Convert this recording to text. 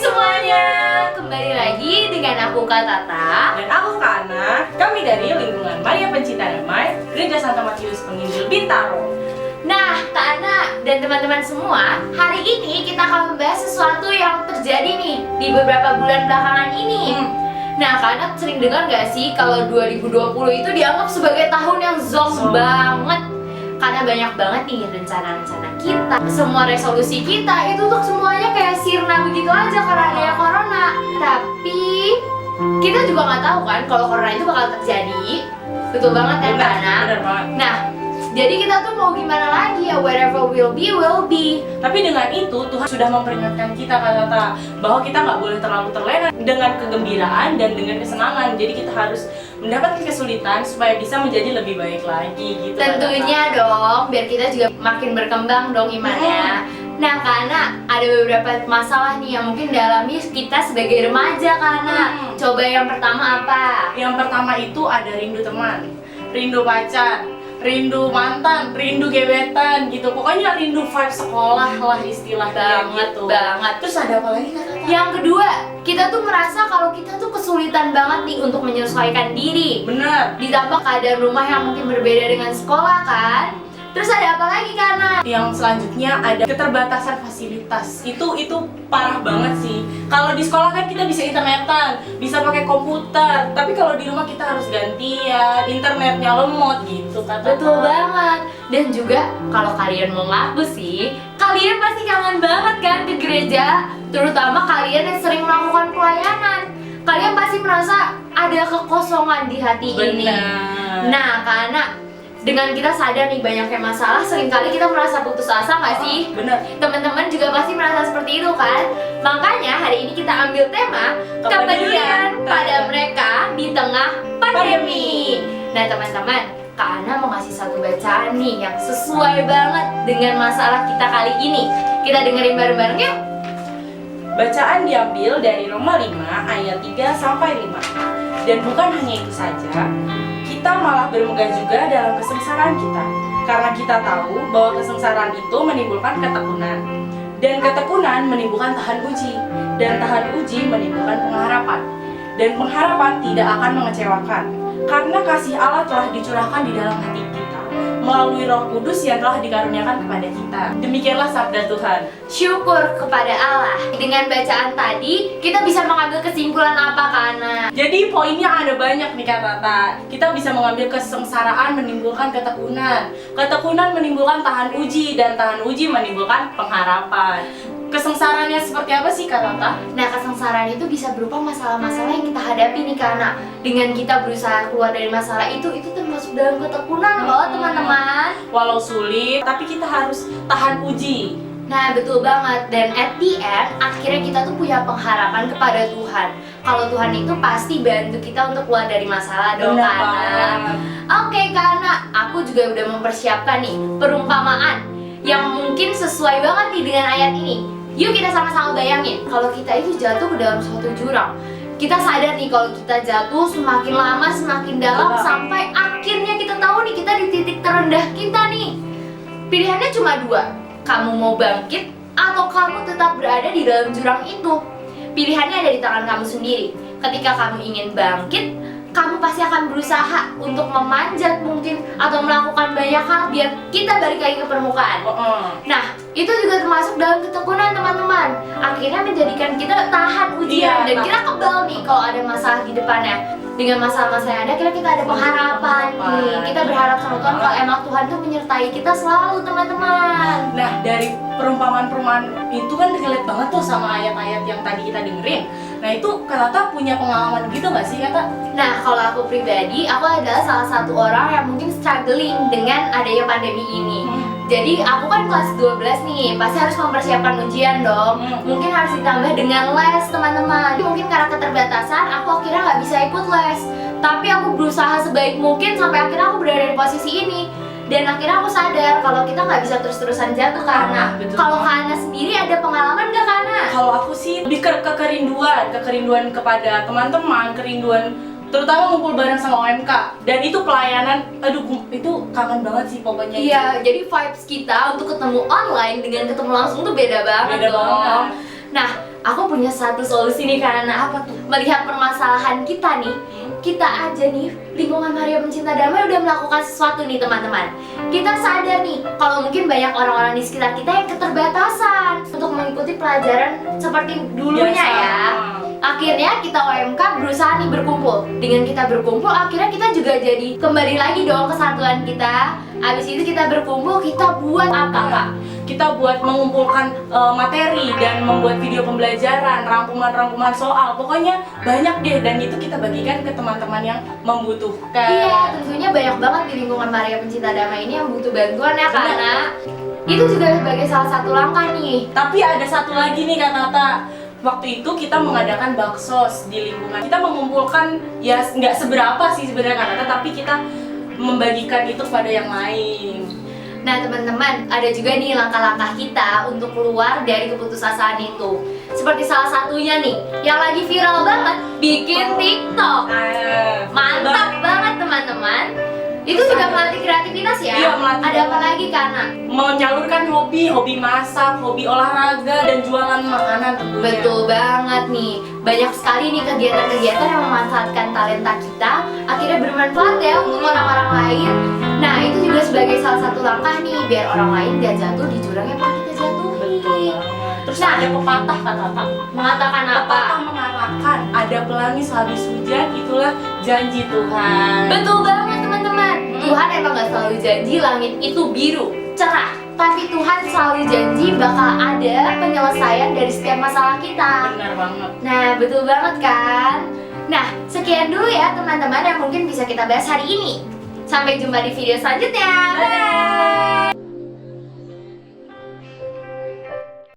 semuanya, kembali lagi dengan aku Kak Tata dan aku Kak Ana. Kami dari Lingkungan Maria Pencinta Damai, Gereja Santa Matius Penginjil Bintaro. Nah, Kak Ana dan teman-teman semua, hari ini kita akan membahas sesuatu yang terjadi nih di beberapa bulan belakangan ini. Nah, Kak Ana sering dengar gak sih kalau 2020 itu dianggap sebagai tahun yang zonk banget? Karena banyak banget nih rencana-rencana kita, semua resolusi kita itu tuh semuanya kayak sirna begitu aja karena adanya corona. Tapi kita juga nggak tahu kan kalau corona itu bakal terjadi. Betul banget ya Kak Ana? Benar banget. Nah, jadi kita tuh mau gimana lagi ya, wherever will be. Tapi dengan itu Tuhan sudah memperingatkan kita Kak Tata bahwa kita nggak boleh terlalu terlena dengan kegembiraan dan dengan kesenangan. Jadi kita harus mendapatkan kesulitan supaya bisa menjadi lebih baik lagi gitu. Tentunya dong, biar kita juga makin berkembang dong imannya. Nah, karena ada beberapa masalah nih yang mungkin dialami kita sebagai remaja, karena coba yang pertama apa? Yang pertama itu ada rindu teman, rindu pacar, rindu mantan, rindu gebetan gitu. Pokoknya rindu vibe sekolah lah istilahnya gitu. Banget. Terus ada apa lagi Kak? Yang kedua, kita tuh merasa kalau kita tuh kesulitan banget nih untuk menyesuaikan diri. Bener. Ditambah keadaan rumah yang mungkin berbeda dengan sekolah kan. Terus ada apa lagi karena? Yang selanjutnya ada keterbatasan fasilitas. Itu parah banget sih. Kalau di sekolah kan kita bisa internetan, bisa pakai komputer. Tapi kalau di rumah kita harus gantian, internetnya lemot gitu kan. Betul banget. Dan juga kalau kalian mau ngaku sih, kalian pasti kangen banget kan ke gereja. Terutama kalian yang sering melakukan pelayanan. Kalian pasti merasa ada kekosongan di hati ini. Nah, karena dengan kita sadar nih banyaknya masalah, seringkali kita merasa putus asa nggak sih? Bener. Teman-teman juga pasti merasa seperti itu kan? Makanya hari ini kita ambil tema kepedulian pada mereka di tengah pandemi. Nah teman-teman, Kak Ana mau ngasih satu bacaan nih yang sesuai banget dengan masalah kita kali ini. Kita dengerin bareng-bareng yuk. Bacaan diambil dari Roma 5 ayat 3-5. Dan bukan hanya itu saja, kita malah bermegah juga dalam kesengsaraan kita, karena kita tahu bahwa kesengsaraan itu menimbulkan ketekunan, dan ketekunan menimbulkan tahan uji, dan tahan uji menimbulkan pengharapan, dan pengharapan tidak akan mengecewakan, karena kasih Allah telah dicurahkan di dalam hati kita melalui Roh Kudus yang telah dikaruniakan kepada kita. Demikianlah sabda Tuhan. Syukur kepada Allah. Dengan bacaan tadi, kita bisa mengambil kesimpulan apa, Kana? Jadi poinnya ada banyak nih Kak Tata. Kita bisa mengambil kesengsaraan menimbulkan ketekunan, ketekunan menimbulkan tahan uji, dan tahan uji menimbulkan pengharapan. Kesengsaraannya seperti apa sih Kak Tata? Nah, kesengsaraan itu bisa berupa masalah-masalah yang kita hadapi nih, Kana. Dengan kita berusaha keluar dari masalah itu termasuk dalam ketekunan loh, teman-teman. Walau sulit, tapi kita harus tahan uji. Nah, betul banget. Dan at the end, akhirnya kita tuh punya pengharapan kepada Tuhan. Kalau Tuhan itu pasti bantu kita untuk keluar dari masalah dong, Kana. Oke, Kana, aku juga udah mempersiapkan nih perumpamaan yang mungkin sesuai banget nih dengan ayat ini. Yuk kita sama-sama bayangin, kalau kita itu jatuh ke dalam suatu jurang. Kita sadar nih kalau kita jatuh semakin lama semakin dalam sampai akhirnya kita tahu nih kita di titik terendah kita nih. Pilihannya cuma dua, kamu mau bangkit atau kamu tetap berada di dalam jurang itu. Pilihannya ada di tangan kamu sendiri. Ketika kamu ingin bangkit, kamu pasti akan berusaha untuk memanjat mungkin atau melakukan banyak hal biar kita balik lagi ke permukaan. Nah, itu juga termasuk dalam ketekunan teman-teman. Akhirnya menjadikan kita tahan ujian dan kita kebal nih kalau ada masalah di depannya. Dengan masalah-masalah yang ada, kita ada pengharapan nih. Kita berharap sama Tuhan kalau emang Tuhan tuh menyertai kita selalu, teman-teman. Nah, dari perumpamaan-perumpamaan itu kan relate banget tuh sama ayat-ayat yang tadi kita dengerin. Nah, itu Kak Tata punya pengalaman gitu gak sih, Kak? Nah, kalau aku pribadi, aku adalah salah satu orang yang mungkin struggling dengan adanya pandemi ini. Jadi aku kan kelas 12 nih, pasti harus mempersiapkan ujian dong. Mungkin harus ditambah dengan les, teman-teman. Mungkin karena keterbatasan, aku akhirnya nggak bisa ikut les. Tapi aku berusaha sebaik mungkin sampai akhirnya aku berada di posisi ini. Dan akhirnya aku sadar kalau kita nggak bisa terus-terusan jatuh, karena kalau Kana sendiri ada pengalaman nggak, Kana? Kalau aku sih lebih ke kerinduan kepada teman-teman, kerinduan terutama ngumpul bareng sama OMK, dan itu pelayanan, aduh itu kangen banget sih pokoknya. Iya, jadi vibes kita untuk ketemu online dengan ketemu langsung tuh beda banget dong. Nah, aku punya satu solusi nih, karena apa tuh? Melihat permasalahan kita nih, kita aja nih, lingkungan Maria Pencinta Damai udah melakukan sesuatu nih teman-teman. Kita sadar nih, kalau mungkin banyak orang-orang di sekitar kita yang keterbatasan untuk mengikuti pelajaran seperti dulunya ya. Akhirnya kita OMK berusaha nih berkumpul. Dengan kita berkumpul, akhirnya kita juga jadi kembali lagi dong kesatuan kita. Abis itu kita berkumpul, kita buat apa Kak? Kita buat mengumpulkan materi dan membuat video pembelajaran, rangkuman-rangkuman soal. Pokoknya banyak deh, dan itu kita bagikan ke teman-teman yang membutuhkan. Iya, tentunya banyak banget di lingkungan Maria Pencinta Damai ini yang butuh bantuan ya, karena itu juga sebagai salah satu langkah nih. Tapi ada satu lagi nih Kak Tata. Waktu itu kita mengadakan baksos di lingkungan. Kita mengumpulkan, ya nggak seberapa sih sebenarnya Kak Tata, tapi kita membagikan itu kepada yang lain. Nah teman-teman, ada juga nih langkah-langkah kita untuk keluar dari keputusasaan itu. Seperti salah satunya nih, yang lagi viral banget, bikin TikTok. Mantap banget teman-teman. Itu juga melatih kreativitas ya? Iya, melatih. Ada apa lagi Kana? Menyalurkan hobi masak, hobi olahraga, dan jualan makanan tentunya. Betul banget nih. Banyak sekali nih kegiatan-kegiatan yang memanfaatkan talenta kita, akhirnya bermanfaat ya untuk orang-orang lain. Nah itu juga sebagai salah satu langkah nih, biar orang lain gak jatuh di jurang yang pernah kita jatuhi. Betul. Terus Nah, ada pepatah Kak Tata. mengatakan apa? Pepatah mengatakan ada pelangi sehabis hujan, itulah janji Tuhan. Betul banget teman-teman. Tuhan emang gak selalu janji langit itu biru, cerah. Tapi Tuhan selalu janji bakal ada penyelesaian dari setiap masalah kita. Benar banget. Nah, betul banget kan? Nah, sekian dulu ya teman-teman yang mungkin bisa kita bahas hari ini. Sampai jumpa di video selanjutnya. Bye!